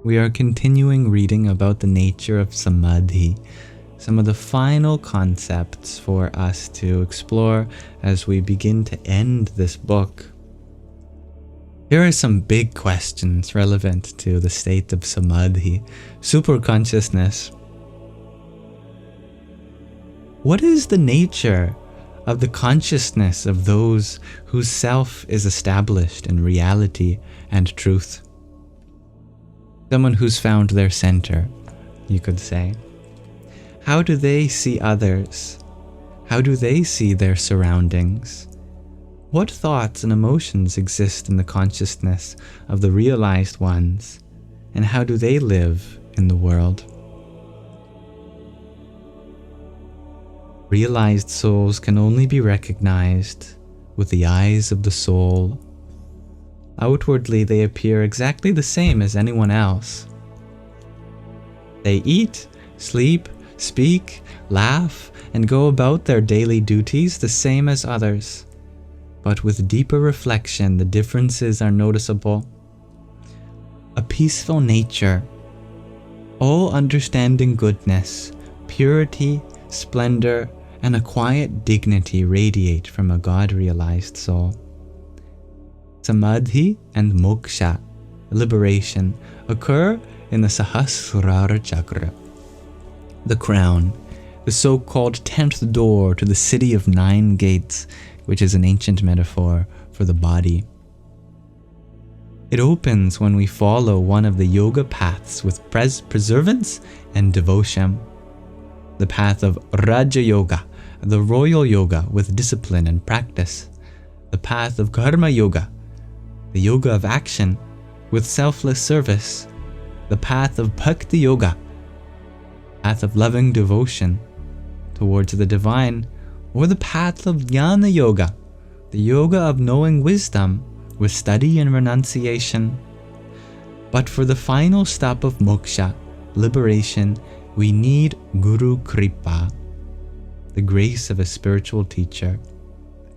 We are continuing reading about the nature of Samadhi, some of the final concepts for us to explore as we begin to end this book. Here are some big questions relevant to the state of Samadhi, superconsciousness. What is the nature of the consciousness of those whose self is established in reality and truth? Someone who's found their center, you could say. How do they see others? How do they see their surroundings? What thoughts and emotions exist in the consciousness of the realized ones, and how do they live in the world? Realized souls can only be recognized with the eyes of the soul. Outwardly, they appear exactly the same as anyone else. They eat, sleep, speak, laugh, and go about their daily duties the same as others. But with deeper reflection, the differences are noticeable. A peaceful nature, all-understanding goodness, purity, splendor, and a quiet dignity radiate from a God-realized soul. Samadhi and moksha, liberation, occur in the Sahasrara Chakra, the crown, the so-called 10th door to the city of 9 gates, which is an ancient metaphor for the body. It opens when we follow one of the yoga paths with perseverance and devotion. The path of Raja Yoga, the royal yoga with discipline and practice. The path of Karma Yoga, the yoga of action with selfless service. The path of Bhakti Yoga, path of loving devotion towards the divine. Or the path of Jnana Yoga, the yoga of knowing wisdom with study and renunciation. But for the final step of moksha, liberation, we need Guru Kripa, the grace of a spiritual teacher,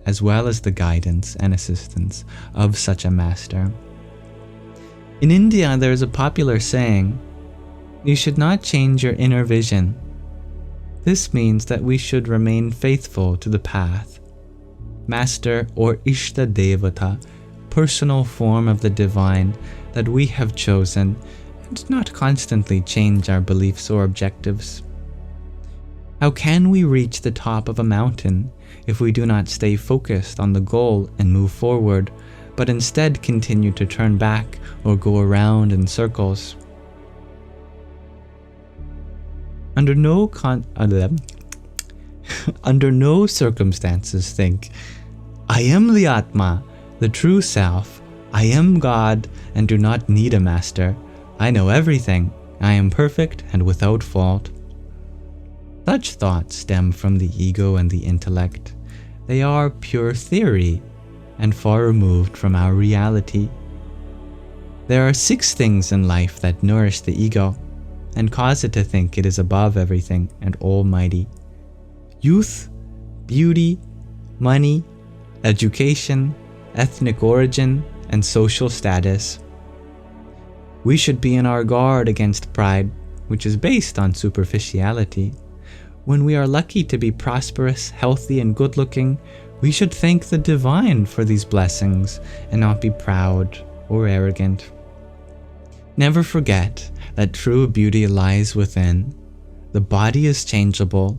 as well as the guidance and assistance of such a master. In India, there is a popular saying, "You should not change your inner vision." This means that we should remain faithful to the path, master or Ishta Devata, personal form of the divine that we have chosen, and not constantly change our beliefs or objectives. How can we reach the top of a mountain if we do not stay focused on the goal and move forward, but instead continue to turn back or go around in circles? Under no circumstances think, "I am the Atma, the true self. I am God and do not need a master. I know everything. I am perfect and without fault." Such thoughts stem from the ego and the intellect. They are pure theory and far removed from our reality. There are 6 things in life that nourish the ego and cause it to think it is above everything and almighty: youth, beauty, money, education, ethnic origin, and social status. We should be on our guard against pride, which is based on superficiality. When we are lucky to be prosperous, healthy, and good-looking, we should thank the divine for these blessings and not be proud or arrogant. Never forget that true beauty lies within. The body is changeable.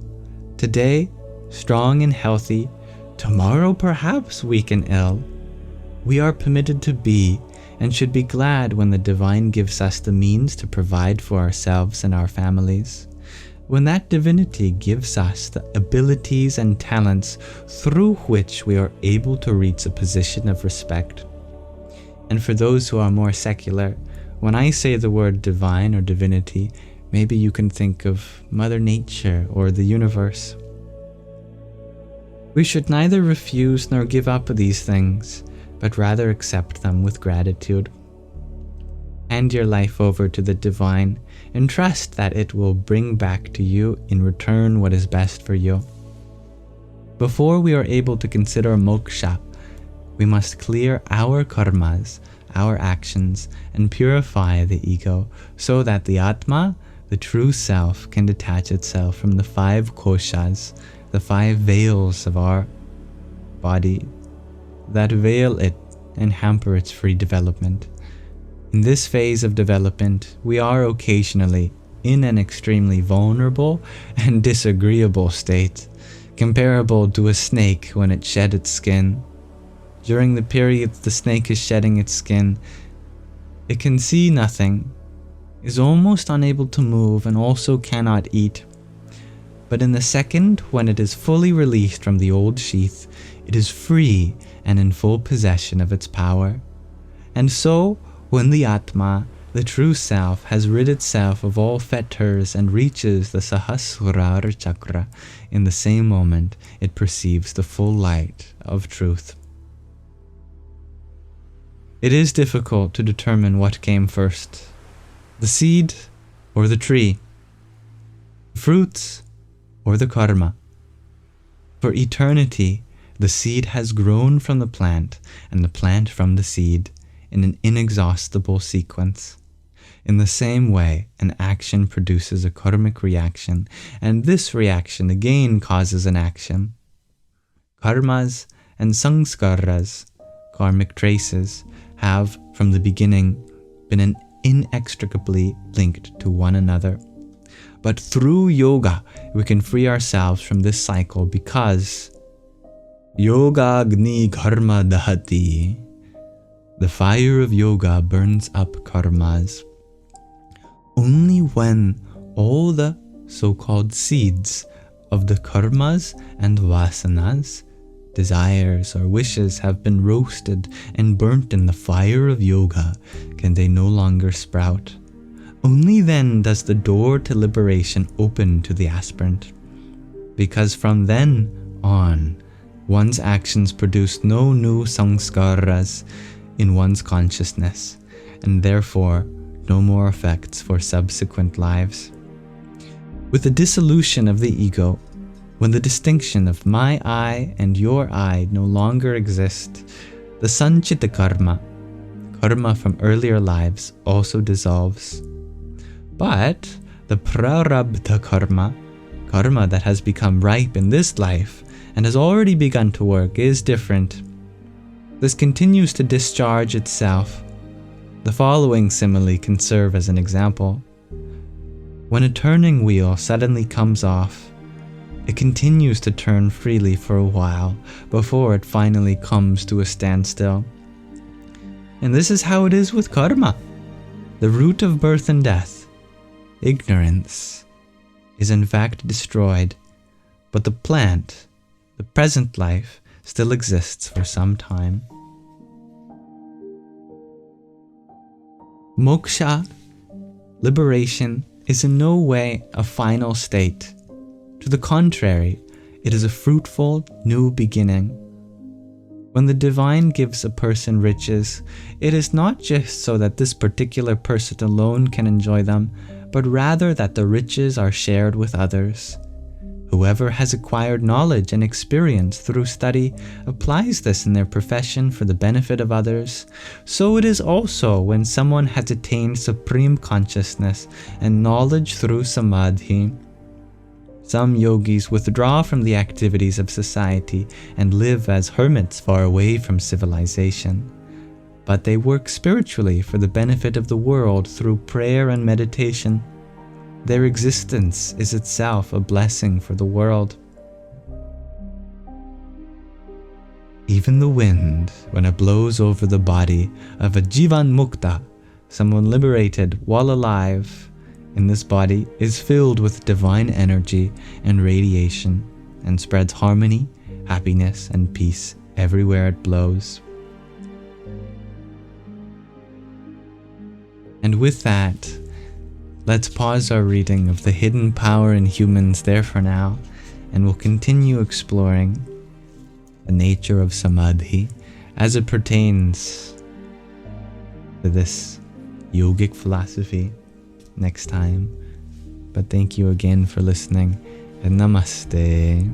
Today, strong and healthy. Tomorrow, perhaps weak and ill. We are permitted to be and should be glad when the divine gives us the means to provide for ourselves and our families. When that divinity gives us the abilities and talents through which we are able to reach a position of respect. And for those who are more secular, when I say the word divine or divinity, maybe you can think of Mother Nature or the universe. We should neither refuse nor give up these things, but rather accept them with gratitude. Hand your life over to the divine and trust that it will bring back to you in return what is best for you. Before we are able to consider moksha, we must clear our karmas, our actions and purify the ego so that the Atma, the true self, can detach itself from the 5 koshas, the 5 veils of our body that veil it and hamper its free development. In this phase of development, we are occasionally in an extremely vulnerable and disagreeable state, comparable to a snake when it shed its skin. During the period the snake is shedding its skin, it can see nothing, is almost unable to move, and also cannot eat. But in the second, when it is fully released from the old sheath, it is free and in full possession of its power. And so, when the Atma, the true self, has rid itself of all fetters and reaches the Sahasrara Chakra, in the same moment it perceives the full light of truth. It is difficult to determine what came first, the seed or the tree, the fruits or the karma. For eternity, the seed has grown from the plant, and the plant from the seed, in an inexhaustible sequence. In the same way, an action produces a karmic reaction, and this reaction again causes an action. Karmas and sanskaras, karmic traces, have, from the beginning, been inextricably linked to one another. But through yoga, we can free ourselves from this cycle because Yoga Agni Karma Dahati. The fire of yoga burns up karmas. Only when all the so-called seeds of the karmas and vasanas, desires or wishes, have been roasted and burnt in the fire of yoga can they no longer sprout. Only then does the door to liberation open to the aspirant. Because from then on, one's actions produce no new sanskaras in one's consciousness, and therefore no more effects for subsequent lives. With the dissolution of the ego, when the distinction of my I and your I no longer exist, the sanchita karma, karma from earlier lives, also dissolves. But the prarabdha karma, karma that has become ripe in this life and has already begun to work, is different. This continues to discharge itself. The following simile can serve as an example. When a turning wheel suddenly comes off, it continues to turn freely for a while before it finally comes to a standstill. And this is how it is with karma, the root of birth and death. Ignorance is in fact destroyed, but the plant, the present life, still exists for some time. Moksha, liberation, is in no way a final state. To the contrary, it is a fruitful new beginning. When the divine gives a person riches, it is not just so that this particular person alone can enjoy them, but rather that the riches are shared with others. Whoever has acquired knowledge and experience through study applies this in their profession for the benefit of others. So it is also when someone has attained supreme consciousness and knowledge through Samadhi. Some yogis withdraw from the activities of society and live as hermits far away from civilization. But they work spiritually for the benefit of the world through prayer and meditation. Their existence is itself a blessing for the world. Even the wind, when it blows over the body of a Jivan Mukta, someone liberated while alive in this body, is filled with divine energy and radiation and spreads harmony, happiness, and peace everywhere it blows. And with that, let's pause our reading of the hidden power in humans there for now, and we'll continue exploring the nature of Samadhi as it pertains to this yogic philosophy next time. But thank you again for listening, and namaste.